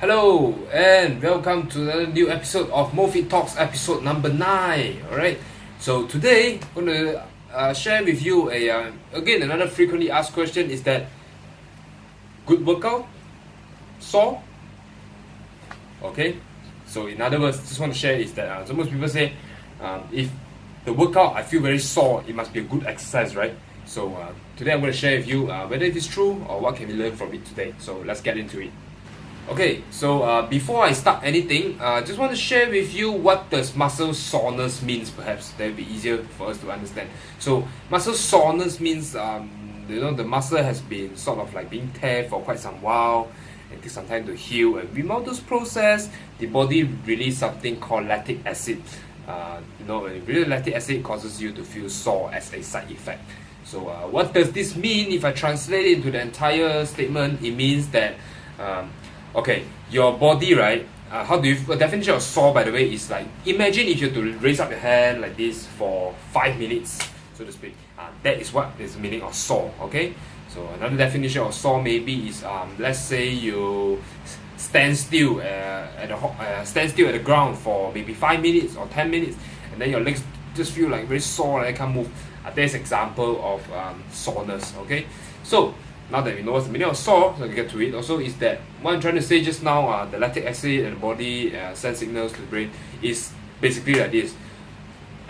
Hello and welcome to another new episode of MoFIT Talks, episode number 9. Alright, so today I'm going to share with you again another frequently asked question is that good workout, sore? Okay, so in other words, just want to share is that so most people say if the workout I feel very sore, it must be a good exercise, right? So today I'm going to share with you whether it is true or what can we learn from it today. So let's get into it. Okay, so before I start anything, just want to share with you what does muscle soreness means. Perhaps that will be easier for us to understand. So muscle soreness means the muscle has been sort of like being tear for quite some while and takes some time to heal. And remodeling process, the body release something called lactic acid. When lactic acid causes you to feel sore as a side effect. So what does this mean? If I translate it into the entire statement, it means that okay, your body, right? The definition of sore, by the way, is like imagine if you have to raise up your hand like this for 5 minutes, so to speak. That is what is the meaning of sore. Okay, so another definition of sore maybe is let's say you stand still at the ground for maybe 5 minutes or 10 minutes, and then your legs just feel like very sore and I can't move. That's example of soreness. Okay, so now that we know what's the meaning of sore, so we get to it. Also, is that what I'm trying to say just now, the lactic acid and the body send signals to the brain is basically like this.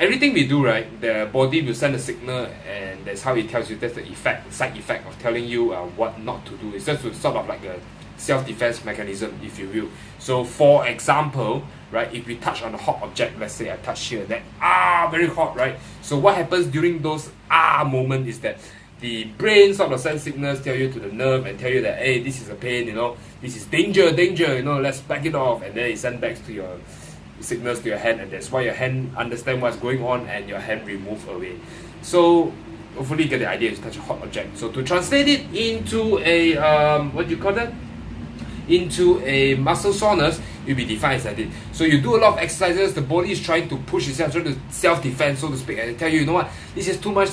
Everything we do, right, the body will send a signal, and that's how it tells you. That's the side effect of telling you what not to do. It's just sort of like a self-defense mechanism, if you will. So, for example, right, if we touch on a hot object, let's say I touch here, that very hot, right? So, what happens during those moment is that the brain sort of sends signals, tell you to the nerve and tell you that, hey, this is a pain, this is danger, let's back it off, and then it sends back to your signals to your hand, and that's why your hand understand what's going on and your hand will move away. So hopefully you get the idea. You touch a hot object. So to translate it into a into a muscle soreness, it will be defined as this. So you do a lot of exercises, the body is trying to push itself, trying to self-defense, so to speak, and tell you, you know what, this is too much,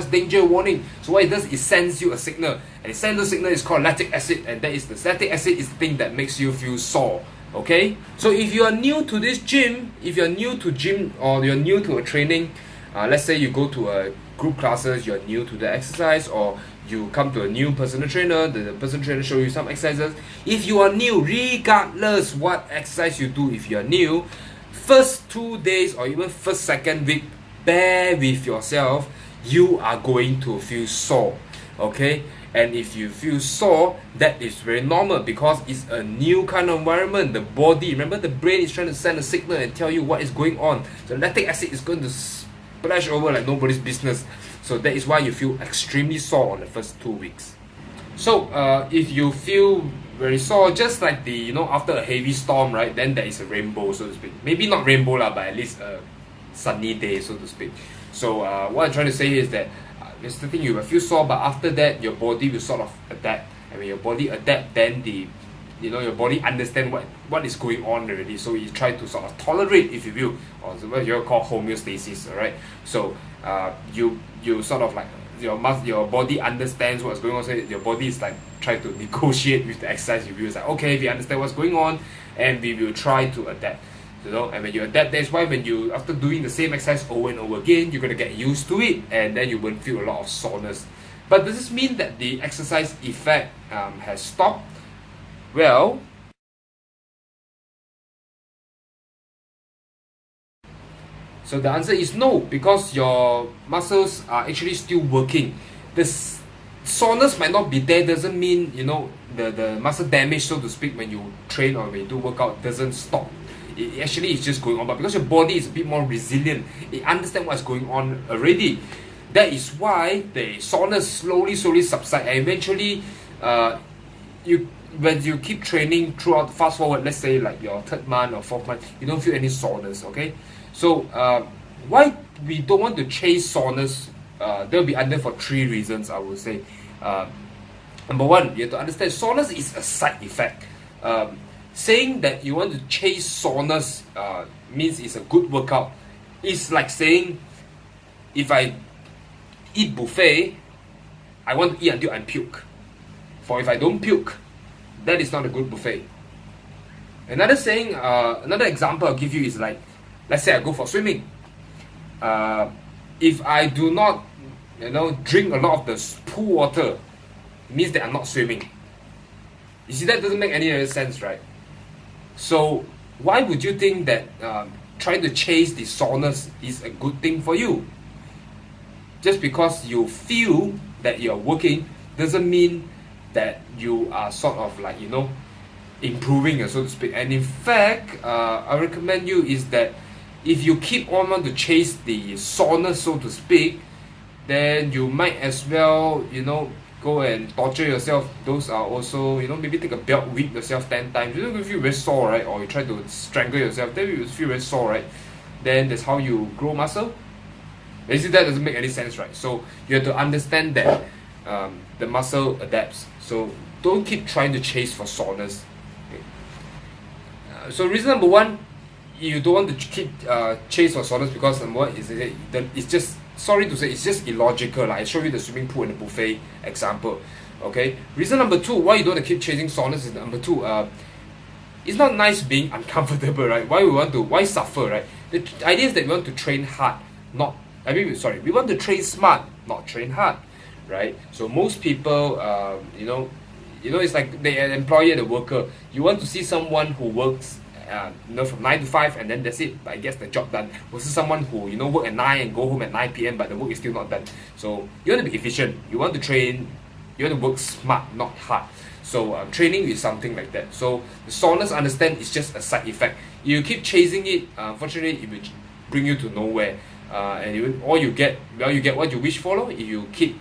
danger, warning. So what it does, it sends you a signal, and the signal is called lactic acid, and that is the lactic acid is the thing that makes you feel sore. Okay, so if you are new to this gym, or you're new to a training, let's say you go to a group classes, you're new to the exercise, or you come to a new personal trainer, the personal trainer show you some exercises. If you are new, regardless what exercise you do, if you are new, first 2 days or even first second week, bear with yourself, you are going to feel sore. Okay, and if you feel sore, that is very normal because it's a new kind of environment. The body, remember, the brain is trying to send a signal and tell you what is going on. The lactic acid is going to splash over like nobody's business. So that is why you feel extremely sore on the first 2 weeks. So if you feel very sore, just like after a heavy storm, right, then there is a rainbow, so to speak. Maybe not rainbow lah, but at least a sunny day, so to speak. So what I'm trying to say is that it's the thing, you will feel sore, but after that your body will sort of adapt. And when your body adapt, then your body understand what is going on already. So you try to sort of tolerate, if you will, or what you call homeostasis. Alright. So you sort of like your body understands what's going on. So your body is like trying to negotiate with the exercise. You will. It's like, okay, we understand what's going on, and we will try to adapt. And when you adapt, that's why when you, after doing the same exercise over and over again, you're gonna get used to it, and then you won't feel a lot of soreness. But does this mean that the exercise effect has stopped? Well, so the answer is no, because your muscles are actually still working. The soreness might not be there, doesn't mean the muscle damage, so to speak, when you train or when you do workout doesn't stop. It actually is just going on, but because your body is a bit more resilient, it understands what's going on already. That is why the soreness slowly subside, and eventually when you keep training throughout, fast forward, let's say like your 3rd month or 4th month, you don't feel any soreness. Okay, so why we don't want to chase soreness, they'll be under for 3 reasons, I would say. Number 1, you have to understand soreness is a side effect. Saying that you want to chase soreness means it's a good workout. It's like saying, if I eat buffet, I want to eat until I puke. For if I don't puke, that is not a good buffet. Another saying, another example I'll give you is like, let's say I go for swimming. If I do not, drink a lot of the pool water, it means that I'm not swimming. You see, that doesn't make any other sense, right? So why would you think that trying to chase the soreness is a good thing for you? Just because you feel that you're working doesn't mean that you are sort of like, improving, so to speak. And in fact, I recommend you is that if you keep on want to chase the soreness, so to speak, then you might as well, go and torture yourself. Those are also, maybe take a belt, whip yourself 10 times. You feel very sore, right? Or you try to strangle yourself, then you feel very sore, right? Then that's how you grow muscle. Basically, that doesn't make any sense, right? So you have to understand that the muscle adapts. So don't keep trying to chase for soreness. So reason number one, you don't want to keep chase for soreness because number one is it's just, sorry to say, it's just illogical. I show you the swimming pool and the buffet example. Okay. Reason number two, why you don't want to keep chasing soreness is number two. It's not nice being uncomfortable, right? Why suffer, right? The idea is that we want to train hard, we want to train smart, not train hard, right? So most people, it's like the employer, the worker. You want to see someone who works, from 9 to 5 and then that's it. But I guess the job done. Versus someone who work at 9 and go home at 9 p.m. but the work is still not done. So you want to be efficient. You want to train. You want to work smart, not hard. So training is something like that. So the soreness, understand, is just a side effect. You keep chasing it. Unfortunately, it will bring you to nowhere. And you get what you wish for. If you keep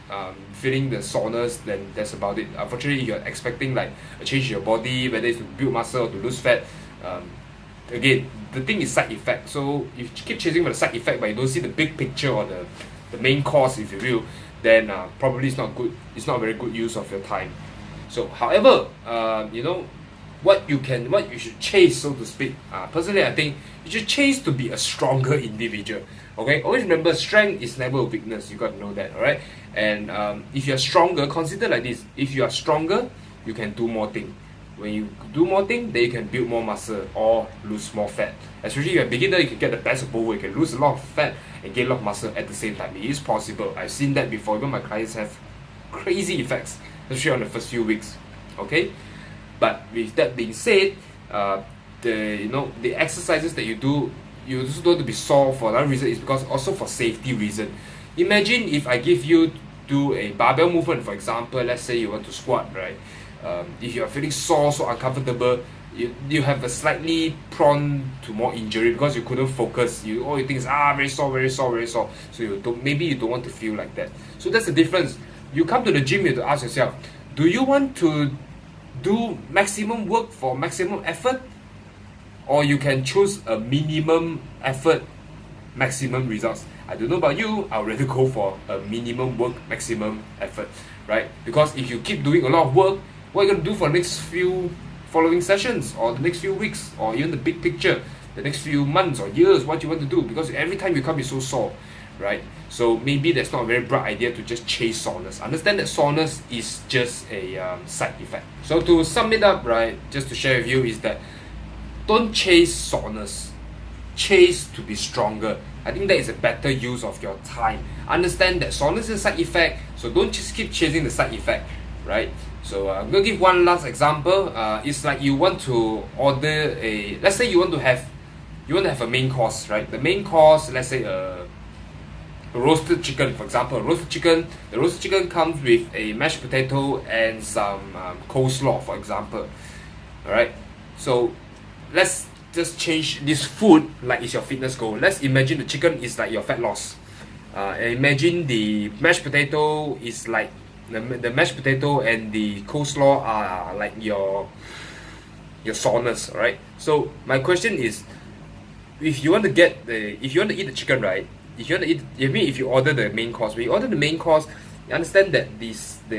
feeling the soreness, then that's about it. Unfortunately, you're expecting like a change in your body, whether it's to build muscle or to lose fat. Again, the thing is side effect. So if you keep chasing for the side effect, but you don't see the big picture or the main cause, if you will, then probably it's not good. It's not a very good use of your time. So, however, what you should chase, so to speak. Personally, I think you should chase to be a stronger individual. Okay, always remember, strength is never a weakness. You got to know that, all right? And if you're stronger, consider like this: if you are stronger, you can do more things. When you do more things, then you can build more muscle or lose more fat. Especially if you're a beginner, you can get the best of both worlds. You can lose a lot of fat and gain a lot of muscle at the same time. It is possible. I've seen that before. Even my clients have crazy effects, especially on the first few weeks. Okay, but with that being said, the exercises that you do, you also don't want to be sore for another reason. Is because also for safety reason. Imagine if I give you do a barbell movement, for example. Let's say you want to squat, right? If you are feeling sore, so uncomfortable, you have a slightly prone to more injury because you couldn't focus. All you think is very sore, very sore, very sore. So maybe you don't want to feel like that. So that's the difference. You come to the gym, you have to ask yourself, do you want to do maximum work for maximum effort, or you can choose a minimum effort, maximum results? I don't know about you, I'd rather go for a minimum work, maximum effort, right? Because if you keep doing a lot of work, what are you going to do for the next few following sessions, or the next few weeks, or even the big picture, the next few months or years, what you want to do? Because every time you come, you're so sore, right? So maybe that's not a very bright idea to just chase soreness. Understand that soreness is just a side effect. So to sum it up, right, just to share with you is that don't chase soreness, chase to be stronger. I think that is a better use of your time. Understand that soreness is a side effect, so don't just keep chasing the side effect, right? So I'm going to give one last example. It's like you want to order let's say you want to have a main course, right? The main course, let's say a roasted chicken, for example. The roasted chicken comes with a mashed potato and some coleslaw, for example. Alright, so let's just change this food like it's your fitness goal. Let's imagine the chicken is like your fat loss. And imagine the mashed potato is like the mashed potato and the coleslaw are like your soreness, right? So my question is, if you want to eat the chicken, right? If you order the main course, when you order the main course, you understand that the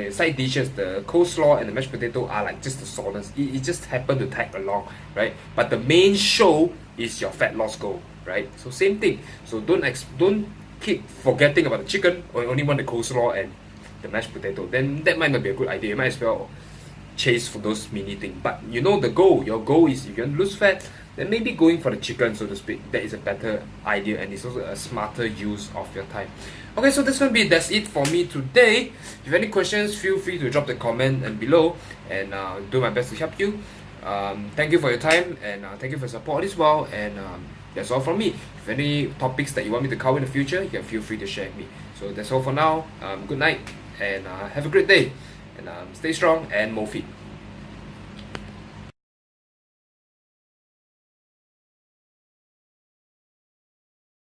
side dishes, the coleslaw and the mashed potato are like just the soreness. It just happened to tag along, right? But the main show is your fat loss goal, right? So same thing. So don't keep forgetting about the chicken or only want the coleslaw and the mashed potato. Then that might not be a good idea. You might as well chase for those mini things. But you know the goal. Your goal is if you want to lose fat, then maybe going for the chicken, so to speak. That is a better idea, and it's also a smarter use of your time. Okay, so that's it for me today. If you have any questions, feel free to drop the comment and below, and do my best to help you. Thank you for your time, and thank you for your support as well. And that's all from me. If any topics that you want me to cover in the future, you can feel free to share with me. So that's all for now. Good night, and have a great day, and stay strong and MoFIT.